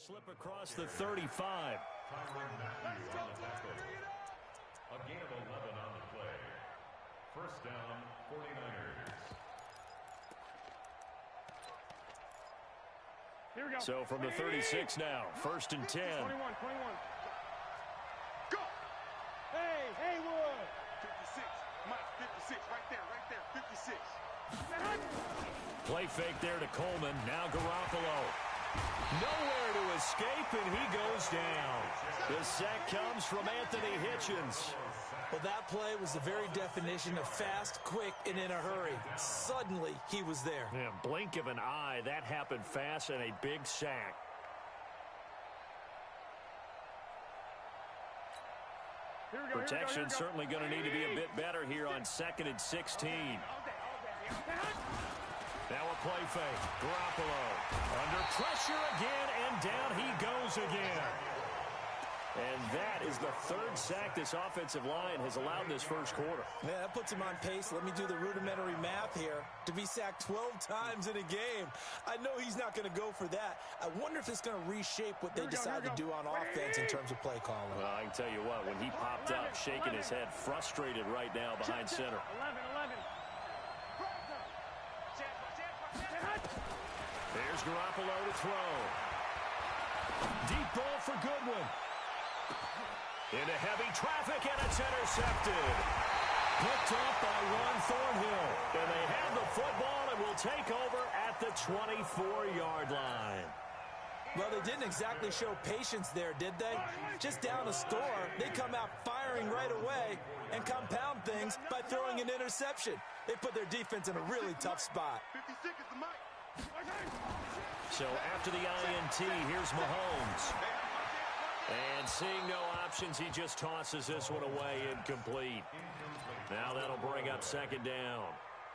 slip across the 35. A gain of 11 on the play. First down, 49ers. Here we go. So from the 36 now, first and 10. 21. Go! Hey, Haywood! 56. Mike, 56. Right there. 56. Play fake there to Coleman. Now Garoppolo. Nowhere to escape, and he goes down. The sack comes from Anthony Hitchens. Well, that play was the very definition of fast, quick, and in a hurry. Suddenly, he was there. Yeah, blink of an eye, that happened fast, and a big sack. Protection certainly going to need to be a bit better here on 2nd and 16. Now a play fake. Garoppolo under pressure again, and down he goes again. And that is the third sack this offensive line has allowed this first quarter. Yeah, that puts him on pace. Let me do the rudimentary math here. To be sacked 12 times in a game. I know he's not going to go for that. I wonder if it's going to reshape what they decide to do on offense in terms of play calling. Well, I can tell you what, when he popped up, shaking his head, frustrated right now behind center. 11. There's Garoppolo to throw. Deep ball for Goodwin. Into heavy traffic, and it's intercepted. Picked up by Juan Thornhill. And they have the football and will take over at the 24-yard line. Well, they didn't exactly show patience there, did they? Just down a score, they come out firing right away and compound things by throwing an interception. They put their defense in a really tough spot. 56 is the mic. So after the INT, here's Mahomes. And seeing no options, he just tosses this one away incomplete. Now that'll bring up second down.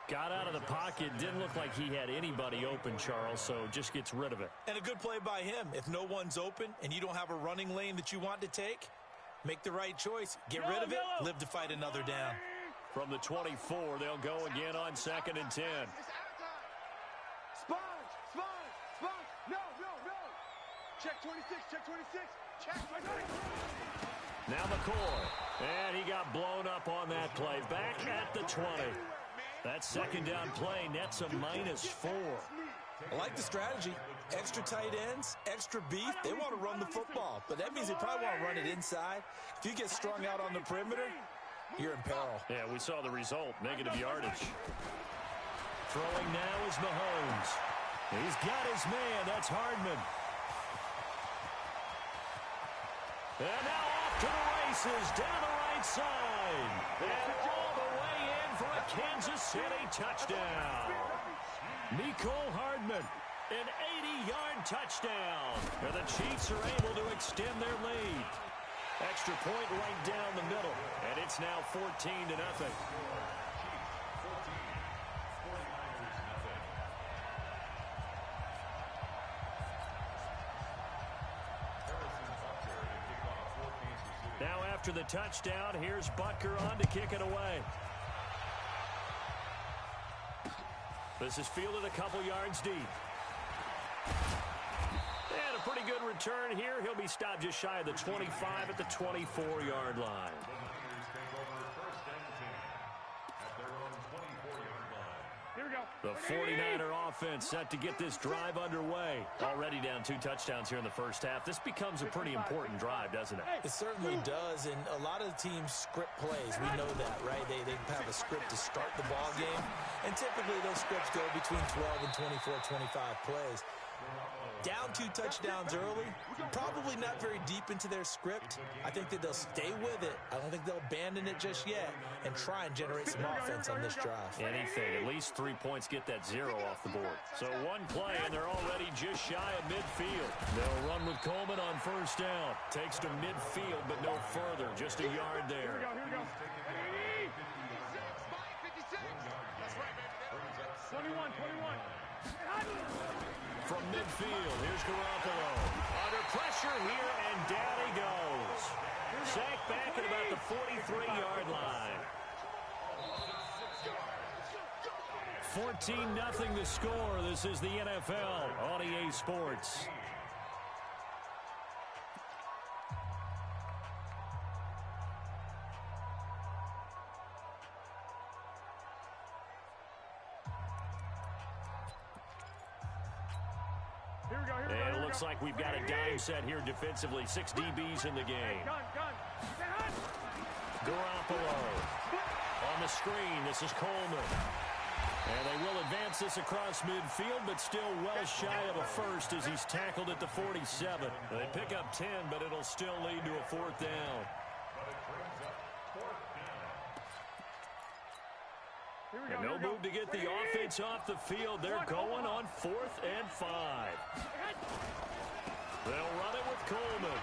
Got out of the pocket, didn't look like he had anybody open, Charles, so just gets rid of it. And a good play by him. If no one's open and you don't have a running lane that you want to take, make the right choice. Get rid of it, live to fight another down. From the 24, they'll go again on 2nd and 10. Sponge. No. Check 26. Check. Now McCoy. And he got blown up on that play. Back at the 20. That second down play nets a -4. I like the strategy. Extra tight ends, extra beef. They want to run the football, but that means they probably want to run it inside. If you get strung out on the perimeter, you're in peril. Yeah, we saw the result, negative yardage. Throwing now is Mahomes. He's got his man. That's Hardman. And now off to the races down the right side. And all the way in for a Kansas City touchdown. Mecole Hardman, an 80-yard touchdown. And the Chiefs are able to extend their lead. Extra point right down the middle. And it's now 14-0. Now after the touchdown, here's Butker on to kick it away. This is fielded a couple yards deep. And a pretty good return here. He'll be stopped just shy of the 25 at the 24-yard line. Here we go. The 49er offense set to get this drive underway. Already down 2 touchdowns here in the first half. This becomes a pretty important drive, doesn't it? It certainly does, and a lot of the teams script plays. We know that, right? They have a script to start the ball game, and typically those scripts go between 12 and 24, 25 plays. Down 2 touchdowns early, probably not very deep into their script. I think that they'll stay with it. I don't think they'll abandon it just yet and try and generate some offense on this drive. Anything, at least 3 points, get that 0 off the board. So one play, and they're already just shy of midfield. They'll run with Coleman on first down. Takes to midfield, but no further. Just a yard there. Here we go. 21. From midfield, here's Garoppolo. Under pressure here, and down he goes. Sacked back at about the 43-yard line. 14-0 the score. This is the NFL on EA Sports. And it looks like we've got a dime set here defensively. 6 DBs in the game. Garoppolo on the screen. This is Coleman. And they will advance this across midfield, but still well shy of a first as he's tackled at the 47. They pick up 10, but it'll still lead to a 4th down. And no move to get the offense off the field. They're going on 4th and 5. They'll run it with Coleman.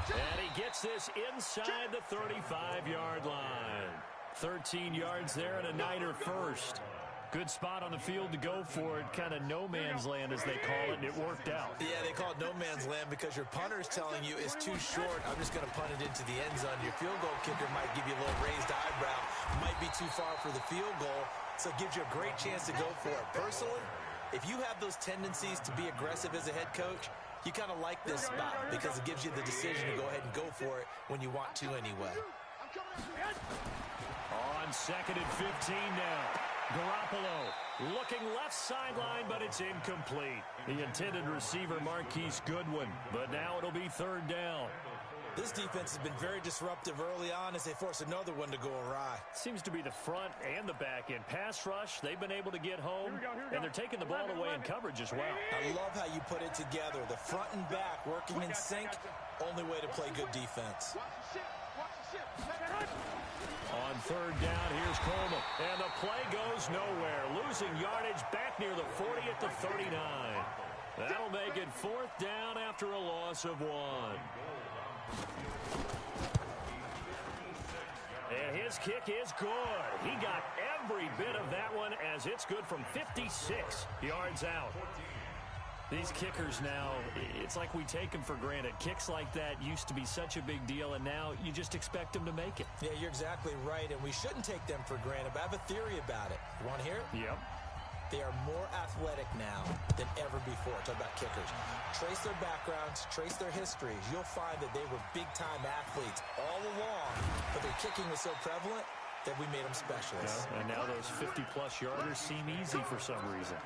And he gets this inside the 35-yard line. 13 yards there and a Niner first. Good spot on the field to go for it. Kind of no man's land, as they call it, and it worked out. Yeah, they call it no man's land because your punter's telling you it's too short. I'm just going to punt it into the end zone. Your field goal kicker might give you a little raised eyebrow. Might be too far for the field goal, so it gives you a great chance to go for it. Personally, if you have those tendencies to be aggressive as a head coach, you kind of like this spot because it gives you the decision to go ahead and go for it when you want to anyway. On 2nd and 15 now. Garoppolo looking left sideline, but it's incomplete. The intended receiver, Marquise Goodwin, but now it'll be 3rd down. This defense has been very disruptive early on as they force another one to go awry. Seems to be the front and the back end. Pass rush, they've been able to get home, and they're taking the ball away in coverage as well. I love how you put it together. The front and back working in sync, only way to play good defense. On 3rd down, here's Coleman. And the play goes nowhere. Losing yardage back near the 40 at the 39. That'll make it 4th down after a loss of 1. And his kick is good. He got every bit of that one as it's good from 56 yards out. These kickers now, it's like we take them for granted. Kicks like that used to be such a big deal, and now you just expect them to make it. Yeah, you're exactly right, and we shouldn't take them for granted, but I have a theory about it. You want to hear it? Yep. They are more athletic now than ever before. Talk about kickers. Trace their backgrounds, trace their histories. You'll find that they were big-time athletes all along, but their kicking was so prevalent that we made them specialists. Yeah, and now those 50-plus yarders seem easy for some reason.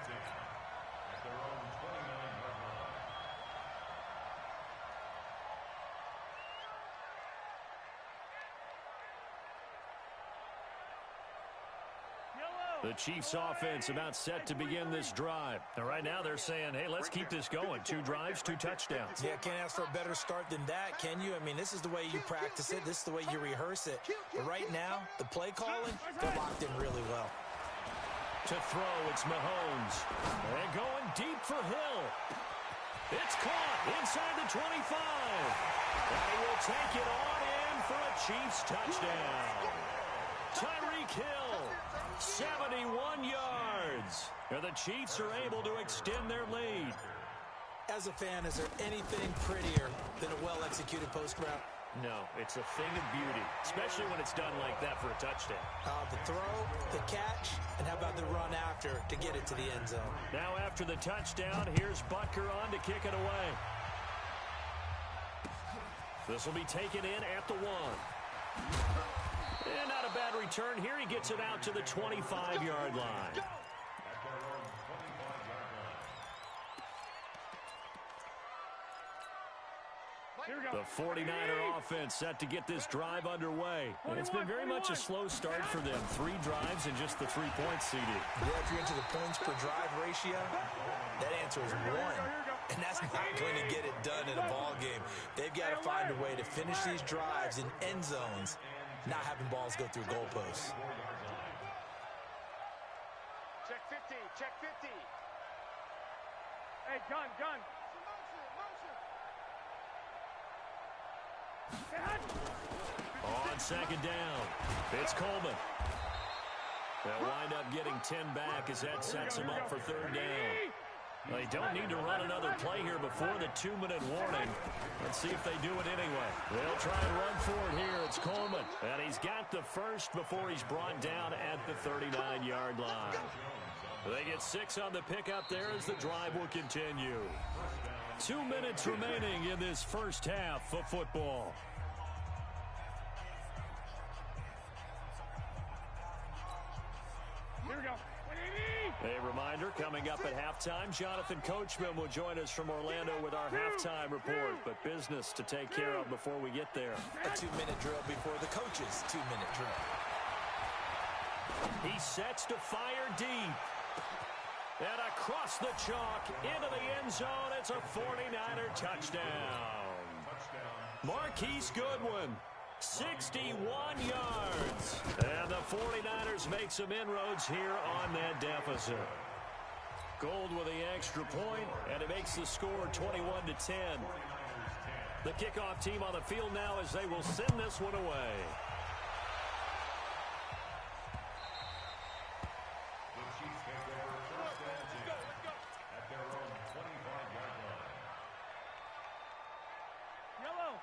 The Chiefs offense about set to begin this drive. And right now they're saying, hey, let's keep this going. 2 drives, 2 touchdowns. Yeah, can't ask for a better start than that, can you? I mean, this is the way you practice it. This is the way you rehearse it. But right now, the play calling, they're locked in really well. To throw, it's Mahomes. And going deep for Hill. It's caught inside the 25. And he will take it on in for a Chiefs touchdown. Tyreek Hill, 71 yards. And the Chiefs are able to extend their lead. As a fan, is there anything prettier than a well-executed post route? No, it's a thing of beauty, especially when it's done like that for a touchdown. The throw, the catch, and how about the run after to get it to the end zone? Now after the touchdown, here's Butker on to kick it away. This will be taken in at the 1. And not a bad return here. He gets it out to the 25-yard line. The 49er offense set to get this drive underway. And it's been very much a slow start for them. 3 drives and just the 3 points seeded. Yeah, if you're into the points per drive ratio, that answer is 1. And that's not going to get it done in a ball game. They've got to find a way to finish these drives in end zones, not having balls go through goalposts. Check 50, check 50. Hey, gun. On 2nd down, it's Coleman. They'll wind up getting 10 back as that sets him up for 3rd down. They don't need to run another play here before the 2-minute warning. Let's see if they do it anyway. They'll try and run for it here. It's Coleman. And he's got the first before he's brought down at the 39-yard line. They get 6 on the pickup there as the drive will continue. 2 minutes remaining in this first half of football. Here we go. A reminder, Coming up at halftime, Jonathan Coachman will join us from Orlando with our halftime report. But business to take care of before we get there. A 2-minute drill before the coach's 2-minute drill. He sets to fire deep. And across the chalk, into the end zone, it's a 49er touchdown. Marquise Goodwin, 61 yards. And the 49ers make some inroads here on that deficit. Gold with the extra point, and it makes the score 21-10. The kickoff team on the field now as they will send this one away.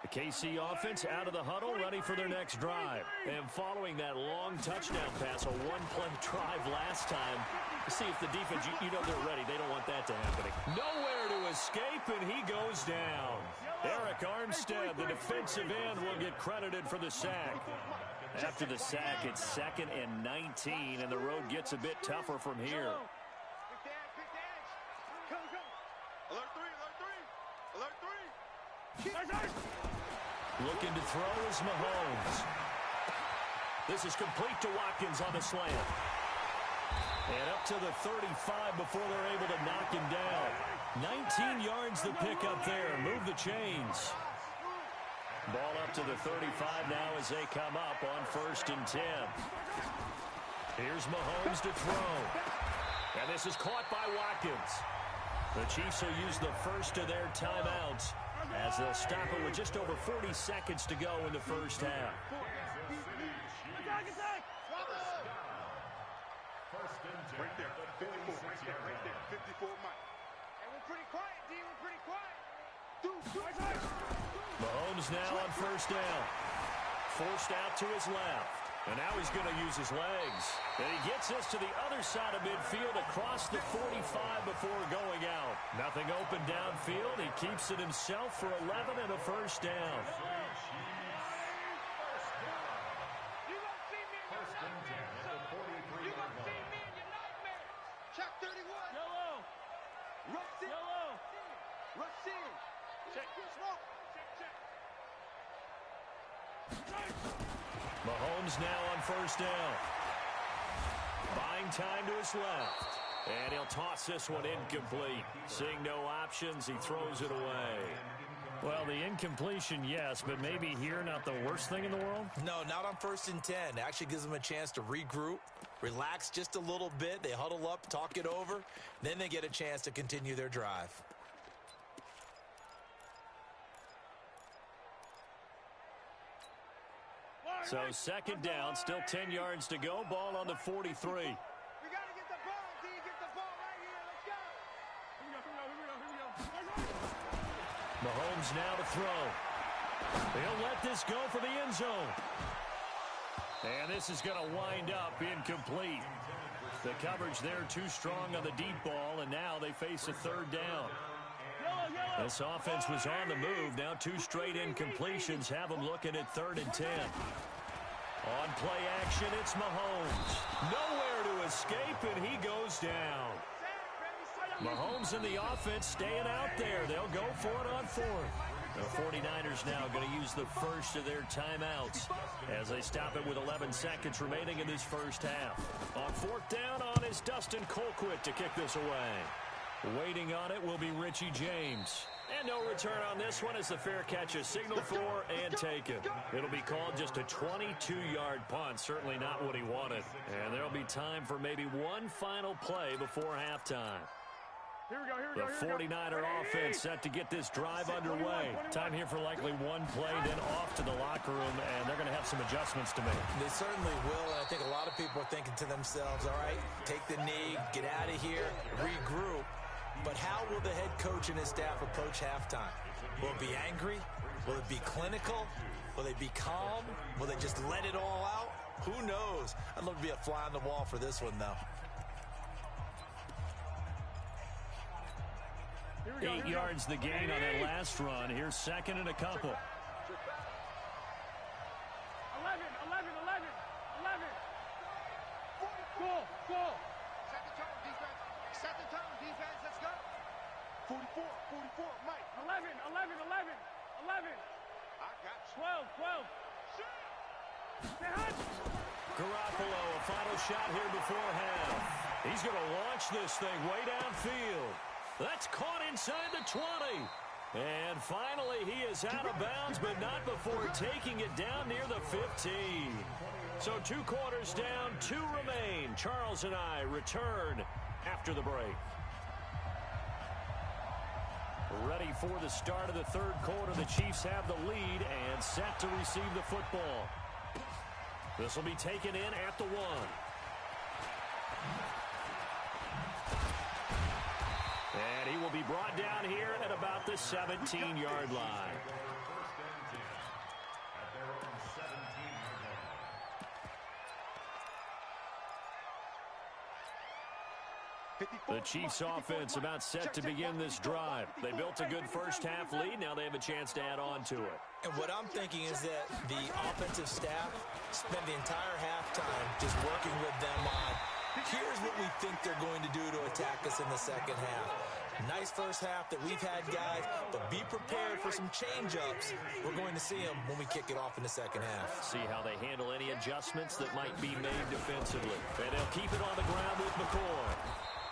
The KC offense out of the huddle, ready for their next drive. And following that long touchdown pass, a one-play drive last time, see if the defense, you know they're ready. They don't want that to happen. Nowhere to escape, and he goes down. Eric Armstead, the defensive end, will get credited for the sack. After the sack, it's 2nd and 19, and the road gets a bit tougher from here. Alert three. Looking to throw is Mahomes. This is complete to Watkins on the slant. And up to the 35 before they're able to knock him down. 19 yards the pickup there. Move the chains. Ball up to the 35 now as they come up on 1st and 10. Here's Mahomes to throw. And this is caught by Watkins. The Chiefs will use the first of their timeouts as they'll stop it with just over 40 seconds to go in the first half. Right there, 54, right there, 54 Mike. And we're pretty quiet, D. We're pretty quiet. Mahomes now on 1st down. Forced out to his left. And now he's going to use his legs. And he gets us to the other side of midfield across the 45 before going out. Nothing open downfield. He keeps it himself for 11 and a 1st down. You gonna see me in your nightmares, son. You gonna see me in your nightmares. Check 31. Yellow. Rush in. Yellow. Rush in. Check. Smoke. Mahomes now on 1st down. Buying time to his left. And he'll toss this one incomplete. Seeing no options, he throws it away. Well, the incompletion, yes, but maybe here not the worst thing in the world? No, not on 1st and 10. It actually gives them a chance to regroup, relax just a little bit. They huddle up, talk it over. Then they get a chance to continue their drive. So 2nd down, still 10 yards to go. Ball on the 43. We got to get the ball, D. Get the ball right here. Let's go. Mahomes now to throw. He'll let this go for the end zone. And this is going to wind up incomplete. The coverage there too strong on the deep ball, and now they face a 3rd down. This offense was on the move. Now 2 straight incompletions have them looking at 3rd and 10. On play action, it's Mahomes. Nowhere to escape, and he goes down. Mahomes and the offense staying out there. They'll go for it on 4th. The 49ers now going to use the first of their timeouts as they stop it with 11 seconds remaining in this first half. On 4th down on is Dustin Colquitt to kick this away. Waiting on it will be Richie James. And no return on this one as the fair catch is signaled for and taken. It'll be called just a 22-yard punt. Certainly not what he wanted. And there'll be time for maybe one final play before halftime. The 49er offense set to get this drive underway. Time here for likely one play, then off to the locker room, and they're going to have some adjustments to make. They certainly will, and I think a lot of people are thinking to themselves, all right, take the knee, get out of here, regroup. But how will the head coach and his staff approach halftime? Will it be angry? Will it be clinical? Will they be calm? Will they just let it all out? Who knows? I'd love to be a fly on the wall for this one, though. 8 yards the gain on that last run. Here's 2nd and a couple. 11. Full. Set the tone, defense. Set the 11, 11, 11. I got you. 12, 12. Garoppolo, a final shot here before half. He's going to launch this thing way downfield. That's caught inside the 20. And finally, he is out of bounds, but not before taking it down near the 15. So 2 quarters down, 2 remain. Charles and I return after the break. Ready for the start of the third quarter. The Chiefs have the lead and set to receive the football. This will be taken in at the 1. And he will be brought down here at about the 17-yard line. The Chiefs offense about set to begin this drive. They built a good first half lead. Now they have a chance to add on to it. And what I'm thinking is that the offensive staff spent the entire halftime just working with them on, here's what we think they're going to do to attack us in the second half. Nice first half that we've had, guys, but be prepared for some change-ups. We're going to see them when we kick it off in the second half. See how they handle any adjustments that might be made defensively. And they'll keep it on the ground with McCoy.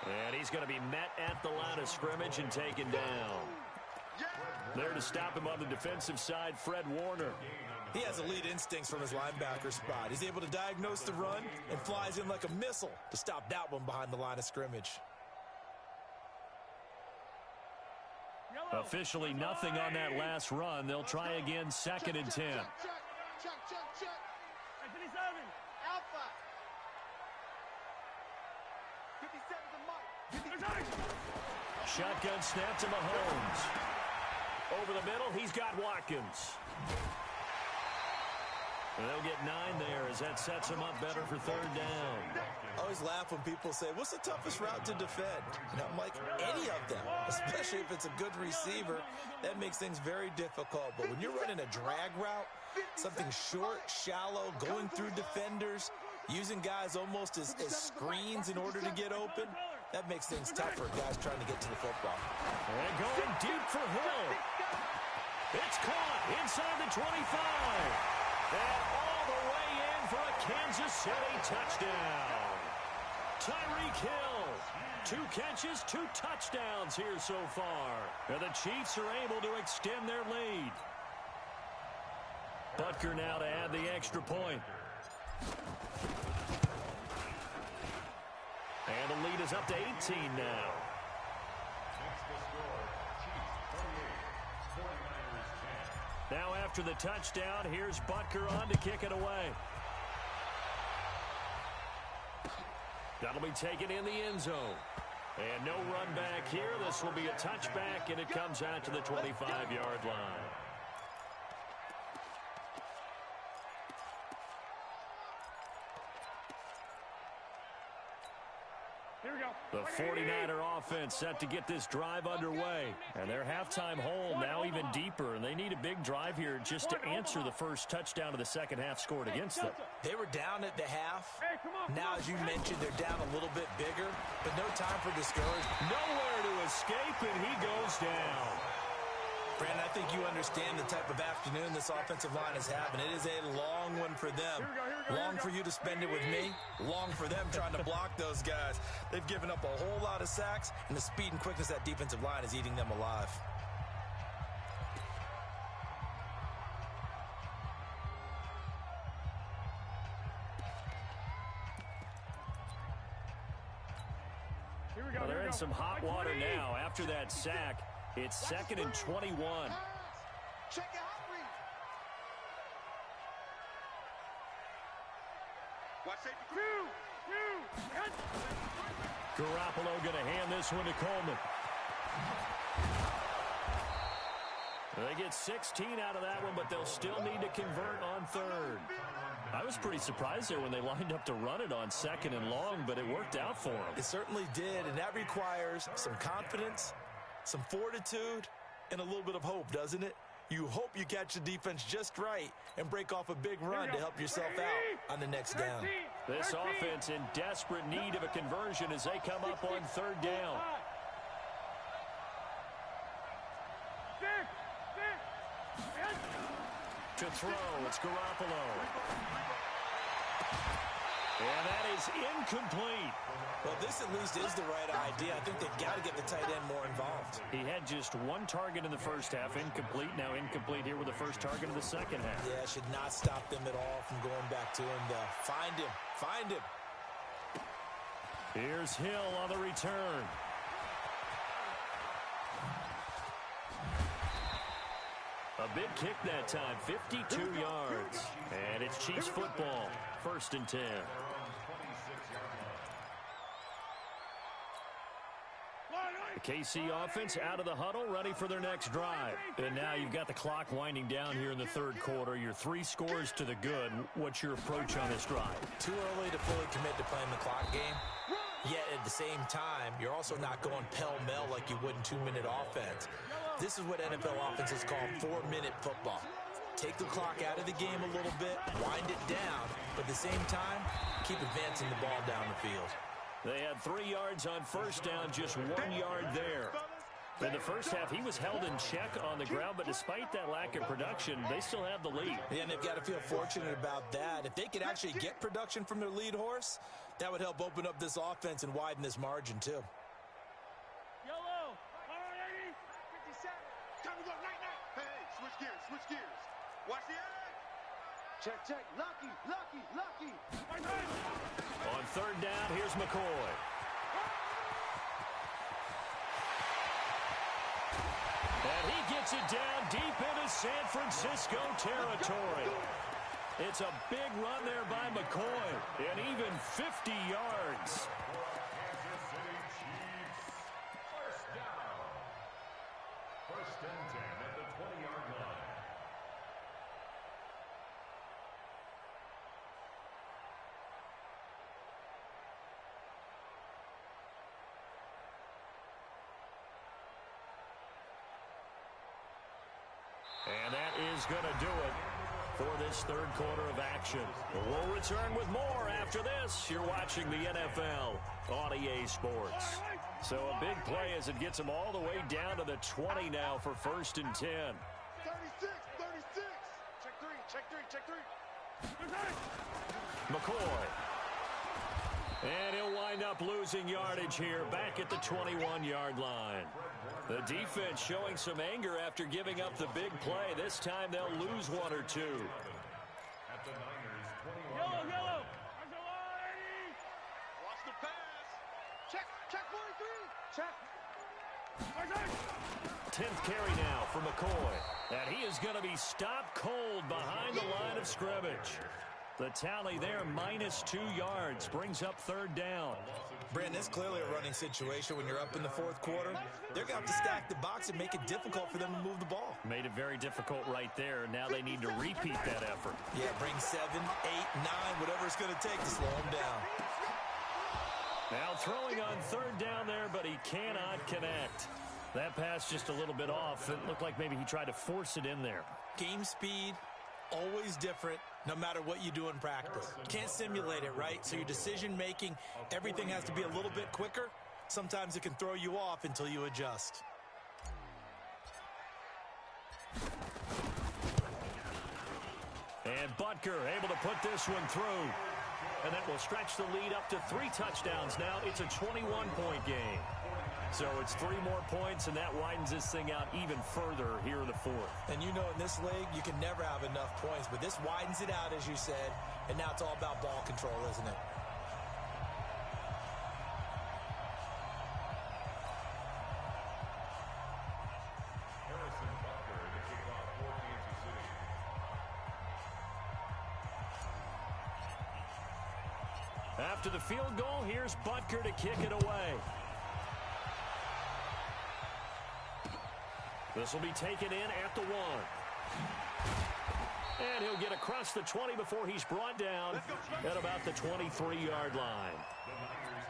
And he's going to be met at the line of scrimmage and taken down. There to stop him on the defensive side, Fred Warner. He has elite instincts from his linebacker spot. He's able to diagnose the run and flies in like a missile to stop that one behind the line of scrimmage. Officially nothing on that last run. They'll try again, 2nd and 10. Check. 57, Alpha. 57 to Mike. Shotgun snap to Mahomes. Over the middle, he's got Watkins. And they'll get 9 there as that sets him up better for 3rd down. I always laugh when people say, what's the toughest route to defend? And I'm like, any of them, especially if it's a good receiver. That makes things very difficult. But when you're running a drag route, something short, shallow, going through defenders, using guys almost as screens in order to get open, that makes things tougher, guys trying to get to the football. And going deep for Hill. It's caught inside the 25. And all the way in for a Kansas City touchdown. Tyreek Hill. 2 catches, 2 touchdowns here so far. And the Chiefs are able to extend their lead. Butker now to add the extra point. And the lead is up to 18 now. Now after the touchdown, here's Butker on to kick it away. That'll be taken in the end zone. And no run back here. This will be a touchback, and it comes out to the 25-yard line. The 49er offense set to get this drive underway. And their halftime hole now even deeper. And they need a big drive here just to answer the first touchdown of the second half scored against them. They were down at the half. Now, as you mentioned, they're down a little bit bigger. But no time for discouragement. Nowhere to escape, and he goes down. Brandon, I think you understand the type of afternoon this offensive line is having. It is a long one for them. Long for you to spend it with me. Long for them trying to block those guys. They've given up a whole lot of sacks, and the speed and quickness of that defensive line is eating them alive. Well, they're in some hot water now after that sack. It's 2nd and 21. Check it out, read. Watch safety. Garoppolo going to hand this one to Coleman. They get 16 out of that one, but they'll still need to convert on 3rd. I was pretty surprised there when they lined up to run it on 2nd and long, but it worked out for them. It certainly did, and that requires some confidence, some fortitude, and a little bit of hope, doesn't it? You hope you catch the defense just right and break off a big run to help yourself out on the next down. This offense in desperate need of a conversion as they come up on 3rd down. To throw, it's Garoppolo. And that is incomplete. Well, this at least is the right idea. I think they've got to get the tight end more involved. He had just one target in the first half, incomplete. Now incomplete here with the first target of the second half. Yeah, should not stop them at all from going back to him. Find him. Find him. Here's Hill on the return. A big kick that time, 52 yards. And it's Chiefs football, 1st and 10. The KC offense out of the huddle, ready for their next drive. And now you've got the clock winding down here in the third quarter. You're 3 scores to the good. What's your approach on this drive? Too early to fully commit to playing the clock game. Yet at the same time, you're also not going pell-mell like you would in 2-minute offense. This is what NFL offenses call 4-minute football. Take the clock out of the game a little bit, wind it down, but at the same time, keep advancing the ball down the field. They had 3 yards on first down, just 1 yard there. In the first half, he was held in check on the ground, but despite that lack of production, they still have the lead. Yeah, and they've got to feel fortunate about that. If they could actually get production from their lead horse, that would help open up this offense and widen this margin, too. Yellow. All right, 57. Time to go, night. Hey, switch gears. Watch the edge. Check. Lucky. On third down, here's McCoy. And he gets it down deep into San Francisco territory. It's a big run there by McCoy, and even 50 yards. Kansas City Chiefs. First down. 1st and 10 at the 20-yard line. And that is going to do it for this third quarter of action. We'll return with more after this. You're watching the NFL on EA Sports. So a big play as it gets them all the way down to the 20 now for 1st and 10. 36. Check three. McCoy. And he'll wind up losing yardage here back at the 21-yard line. The defense showing some anger after giving up the big play. This time they'll lose 1 or 2. At the Niners, 21. Yellow. Watch the pass. Check 43. Check. 10th carry now for McCoy. And he is going to be stopped cold behind the line of scrimmage. The tally there, -2 yards, brings up third down. Brandon, it's clearly a running situation when you're up in the fourth quarter. They're going to have to stack the box and make it difficult for them to move the ball. Made it very difficult right there. Now they need to repeat that effort. Yeah, bring 7, 8, 9, whatever it's going to take to slow them down. Now throwing on third down there, but he cannot connect. That pass just a little bit off. It looked like maybe he tried to force it in there. Game speed, always different, no matter what you do in practice. Can't simulate it, right? So your decision-making, everything has to be a little bit quicker. Sometimes it can throw you off until you adjust. And Butker able to put this one through. And that will stretch the lead up to 3 touchdowns now. It's a 21-point game. So it's 3 more points, and that widens this thing out even further here in the fourth. And you know in this league, you can never have enough points, but this widens it out, as you said, and now it's all about ball control, isn't it? Harrison Butker to kick off for Kansas City. After the field goal, here's Butker to kick it away. This will be taken in at the 1. And he'll get across the 20 before he's brought down at about the 23-yard line. The Niners